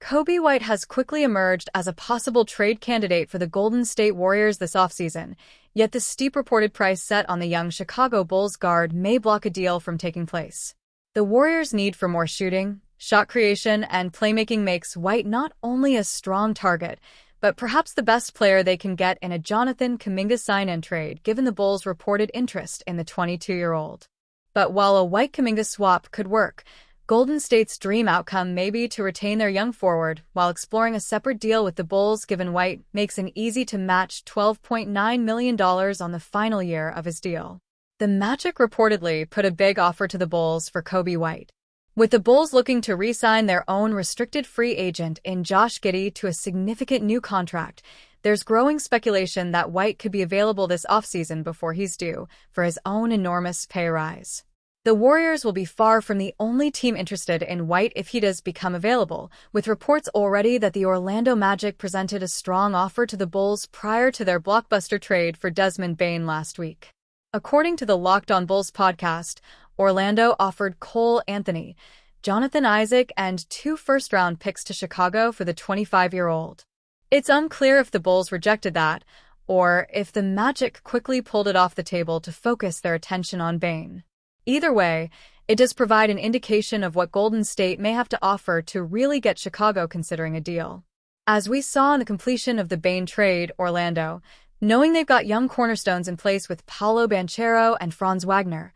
Coby White has quickly emerged as a possible trade candidate for the Golden State Warriors this offseason, yet the steep reported price set on the young Chicago Bulls guard may block a deal from taking place. The Warriors' need for more shooting, shot creation, and playmaking makes White not only a strong target, but perhaps the best player they can get in a Jonathan Kuminga sign-in trade, given the Bulls' reported interest in the 22-year-old. But while a White-Kuminga swap could work, Golden State's dream outcome may be to retain their young forward while exploring a separate deal with the Bulls, given White makes an easy-to-match $12.9 million on the final year of his deal. The Magic reportedly put a big offer to the Bulls for Coby White, with the Bulls looking to re-sign their own restricted free agent in Josh Giddey to a significant new contract. There's growing speculation that White could be available this offseason before he's due for his own enormous pay rise. The Warriors will be far from the only team interested in White if he does become available, with reports already that the Orlando Magic presented a strong offer to the Bulls prior to their blockbuster trade for Desmond Bane last week. According to the Locked On Bulls podcast, Orlando offered Cole Anthony, Jonathan Isaac, and 2 first-round picks to Chicago for the 25-year-old. It's unclear if the Bulls rejected that, or if the Magic quickly pulled it off the table to focus their attention on Bane. Either way, it does provide an indication of what Golden State may have to offer to really get Chicago considering a deal. As we saw in the completion of the Bane trade, Orlando, knowing they've got young cornerstones in place with Paolo Banchero and Franz Wagner,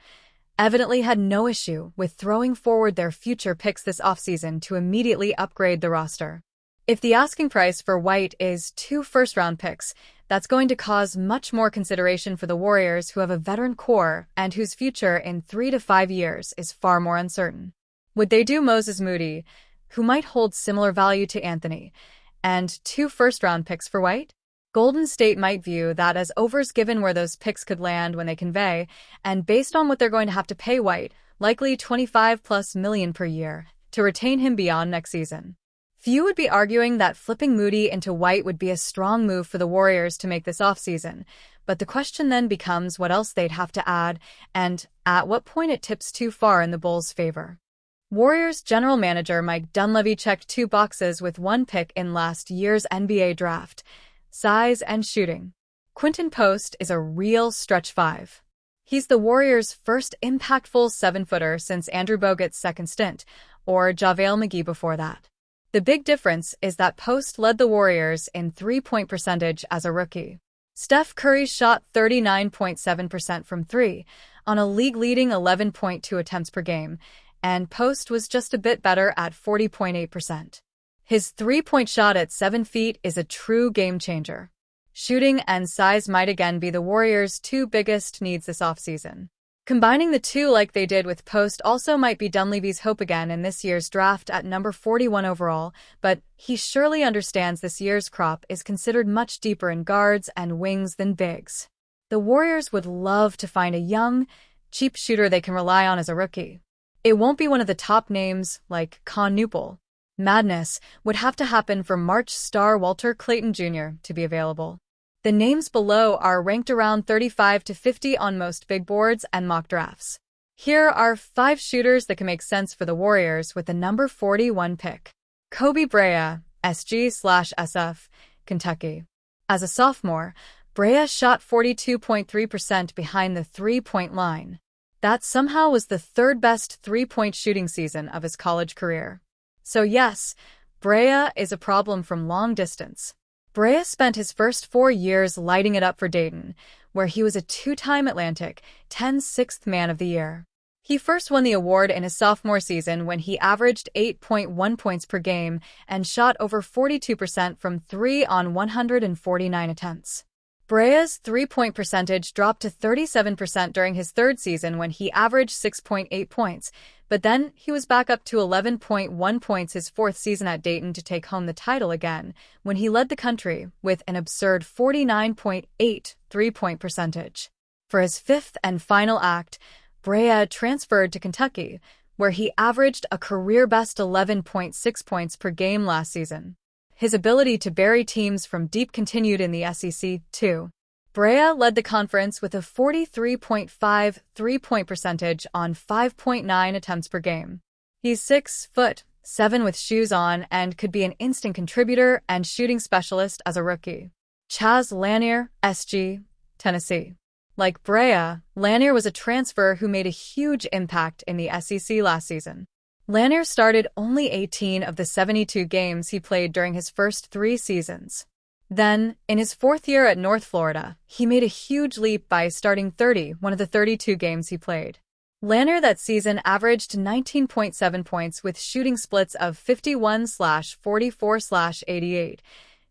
evidently had no issue with throwing forward their future picks this offseason to immediately upgrade the roster. If the asking price for White is 2 first-round picks, that's going to cause much more consideration for the Warriors, who have a veteran core and whose future in 3 to 5 years is far more uncertain. Would they do Moses Moody, who might hold similar value to Anthony, and 2 first-round picks for White? Golden State might view that as overs given where those picks could land when they convey, and based on what they're going to have to pay White, likely $25+ million per year, to retain him beyond next season. Few would be arguing that flipping Moody into White would be a strong move for the Warriors to make this offseason, but the question then becomes what else they'd have to add, and at what point it tips too far in the Bulls' favor. Warriors general manager Mike Dunleavy checked 2 boxes with 1 pick in last year's NBA draft: size and shooting. Quinton Post is a real stretch 5. He's the Warriors' first impactful 7-footer since Andrew Bogut's second stint, or JaVale McGee before that. The big difference is that Post led the Warriors in 3-point percentage as a rookie. Steph Curry shot 39.7% from 3 on a league-leading 11.2 attempts per game, and Post was just a bit better at 40.8%. His 3-point shot at 7 feet is a true game-changer. Shooting and size might again be the Warriors' 2 biggest needs this offseason. Combining the 2 like they did with Post also might be Dunleavy's hope again in this year's draft at number 41 overall, but he surely understands this year's crop is considered much deeper in guards and wings than bigs. The Warriors would love to find a young, cheap shooter they can rely on as a rookie. It won't be one of the top names like Con Newpol. Madness would have to happen for March star Walter Clayton Jr. to be available. The names below are ranked around 35 to 50 on most big boards and mock drafts. Here are 5 shooters that can make sense for the Warriors with the number 41 pick. Koby Brea, SG/SF, Kentucky. As a sophomore, Brea shot 42.3% behind the 3-point line. That somehow was the 3rd best 3-point shooting season of his college career. So yes, Brea is a problem from long distance. Brea spent his first 4 years lighting it up for Dayton, where he was a 2-time Atlantic 10th Sixth Man of the Year. He first won the award in his sophomore season when he averaged 8.1 points per game and shot over 42% from 3 on 149 attempts. Brea's 3-point percentage dropped to 37% during his 3rd season when he averaged 6.8 points, but then he was back up to 11.1 points his 4th season at Dayton to take home the title again, when he led the country with an absurd 49.8 3-point percentage. For his 5th and final act, Brea transferred to Kentucky, where he averaged a career-best 11.6 points per game last season. His ability to bury teams from deep continued in the SEC, too. Brea led the conference with a 43.5 3-point percentage on 5.9 attempts per game. He's 6 foot, 7 with shoes on, and could be an instant contributor and shooting specialist as a rookie. Chaz Lanier, SG, Tennessee. Like Brea, Lanier was a transfer who made a huge impact in the SEC last season. Lanier started only 18 of the 72 games he played during his first 3 seasons. Then, in his 4th year at North Florida, he made a huge leap by starting 30, one of the 32 games he played. Lanier that season averaged 19.7 points with shooting splits of 51/44/88,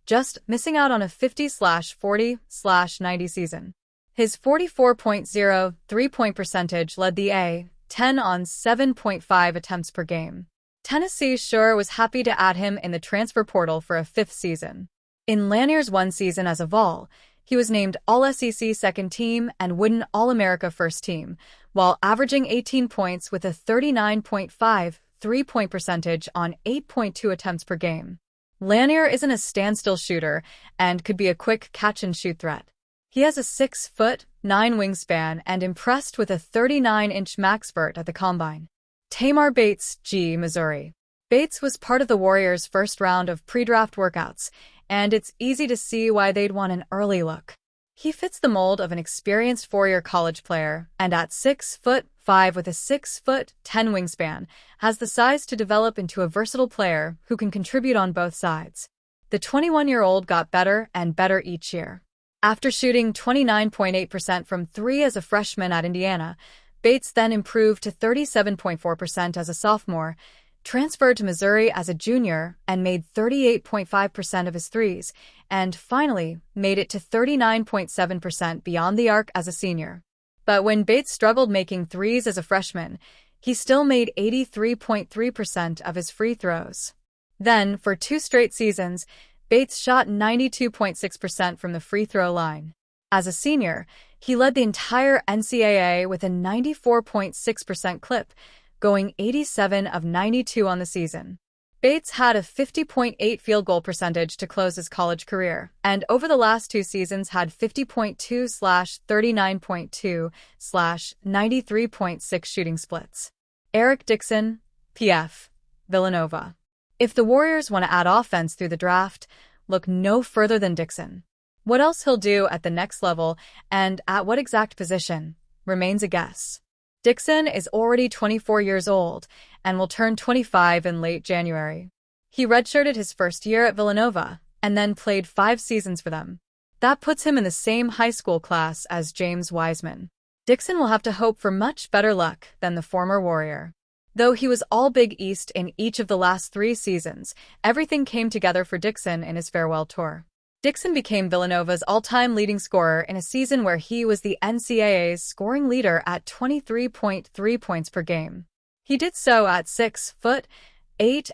just missing out on a 50/40/90 season. His 44.0 three-point percentage led the A-10 on 7.5 attempts per game. Tennessee sure was happy to add him in the transfer portal for a 5th season. In Lanier's 1 season as a Vol, he was named All-SEC Second Team and Wooden All-America First Team, while averaging 18 points with a 39.5 three-point percentage on 8.2 attempts per game. Lanier isn't a standstill shooter and could be a quick catch-and-shoot threat. He has a 6'9" wingspan and impressed with a 39-inch max vert at the Combine. Tamar Bates, G, Missouri. Bates was part of the Warriors' first round of pre-draft workouts, and it's easy to see why they'd want an early look. He fits the mold of an experienced 4-year college player, and at 6'5" with a 6'10" wingspan, has the size to develop into a versatile player who can contribute on both sides. The 21-year-old got better and better each year. After shooting 29.8% from 3 as a freshman at Indiana, Bates then improved to 37.4% as a sophomore, transferred to Missouri as a junior and made 38.5% of his threes, and finally made it to 39.7% beyond the arc as a senior. But when Bates struggled making threes as a freshman, he still made 83.3% of his free throws. Then, for 2 straight seasons, Bates shot 92.6% from the free throw line. As a senior, he led the entire NCAA with a 94.6% clip, going 87 of 92 on the season. Bates had a 50.8 field goal percentage to close his college career, and over the last 2 seasons had 50.2/39.2/93.6 shooting splits. Eric Dixon, PF, Villanova. If the Warriors want to add offense through the draft, look no further than Dixon. What else he'll do at the next level and at what exact position remains a guess. Dixon is already 24 years old and will turn 25 in late January. He redshirted his first year at Villanova and then played 5 seasons for them. That puts him in the same high school class as James Wiseman. Dixon will have to hope for much better luck than the former Warrior. Though he was all Big East in each of the last 3 seasons, everything came together for Dixon in his farewell tour. Dixon became Villanova's all-time leading scorer in a season where he was the NCAA's scoring leader at 23.3 points per game. He did so at 6'8"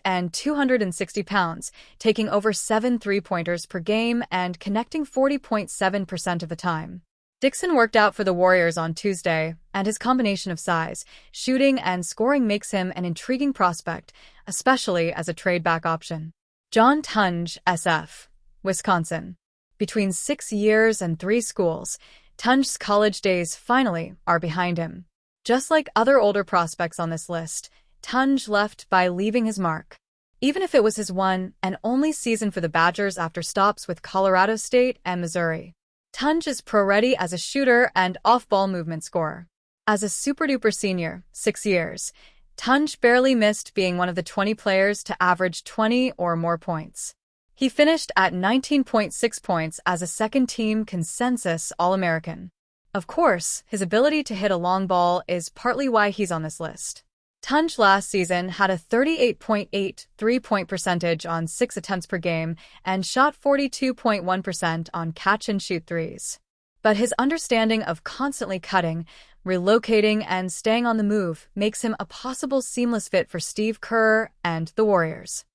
and 260 pounds, taking over 7 three-pointers per game and connecting 40.7% of the time. Dixon worked out for the Warriors on Tuesday, and his combination of size, shooting, and scoring makes him an intriguing prospect, especially as a trade-back option. John Tunge, SF, Wisconsin. Between 6 years and 3 schools, Tunge's college days finally are behind him. Just like other older prospects on this list, Tunge left by leaving his mark. Even if it was his one and only season for the Badgers after stops with Colorado State and Missouri. Tunge is pro-ready as a shooter and off-ball movement scorer. As a super-duper senior, 6 years, Tunge barely missed being one of the 20 players to average 20 or more points. He finished at 19.6 points as a second-team consensus All-American. Of course, his ability to hit a long ball is partly why he's on this list. Tunge last season had a 38.8 three-point percentage on 6 attempts per game and shot 42.1% on catch-and-shoot threes. But his understanding of constantly cutting, relocating, and staying on the move makes him a possible seamless fit for Steve Kerr and the Warriors.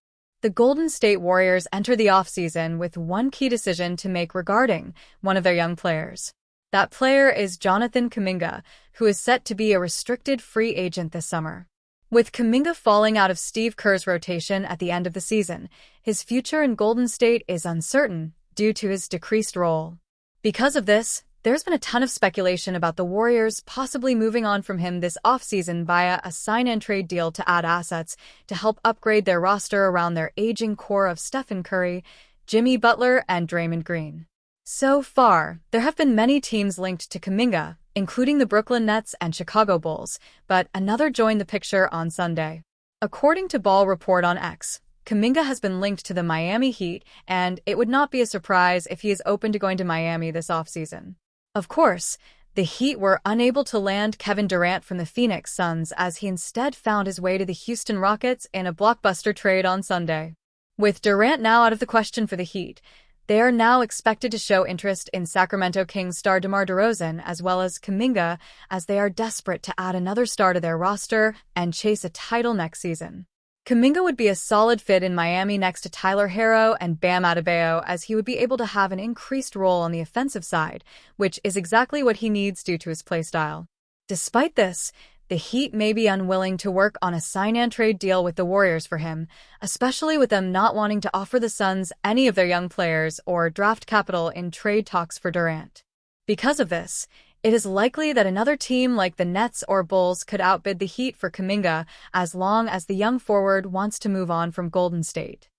The Golden State Warriors enter the offseason with one key decision to make regarding one of their young players. That player is Jonathan Kuminga, who is set to be a restricted free agent this summer. With Kuminga falling out of Steve Kerr's rotation at the end of the season, his future in Golden State is uncertain due to his decreased role. Because of this, There's been a ton of speculation about the Warriors possibly moving on from him this offseason via a sign-and-trade deal to add assets to help upgrade their roster around their aging core of Stephen Curry, Jimmy Butler, and Draymond Green. So far, there have been many teams linked to Kuminga, including the Brooklyn Nets and Chicago Bulls, but another joined the picture on Sunday. According to Ball Report on X, Kuminga has been linked to the Miami Heat, and it would not be a surprise if he is open to going to Miami this offseason. Of course, the Heat were unable to land Kevin Durant from the Phoenix Suns as he instead found his way to the Houston Rockets in a blockbuster trade on Sunday. With Durant now out of the question for the Heat, they are now expected to show interest in Sacramento Kings star DeMar DeRozan as well as Kuminga, as they are desperate to add another star to their roster and chase a title next season. Kuminga would be a solid fit in Miami next to Tyler Herro and Bam Adebayo, as he would be able to have an increased role on the offensive side, which is exactly what he needs due to his playstyle. Despite this, the Heat may be unwilling to work on a sign-and-trade deal with the Warriors for him, especially with them not wanting to offer the Suns any of their young players or draft capital in trade talks for Durant. Because of this, it is likely that another team like the Nets or Bulls could outbid the Heat for Kuminga as long as the young forward wants to move on from Golden State.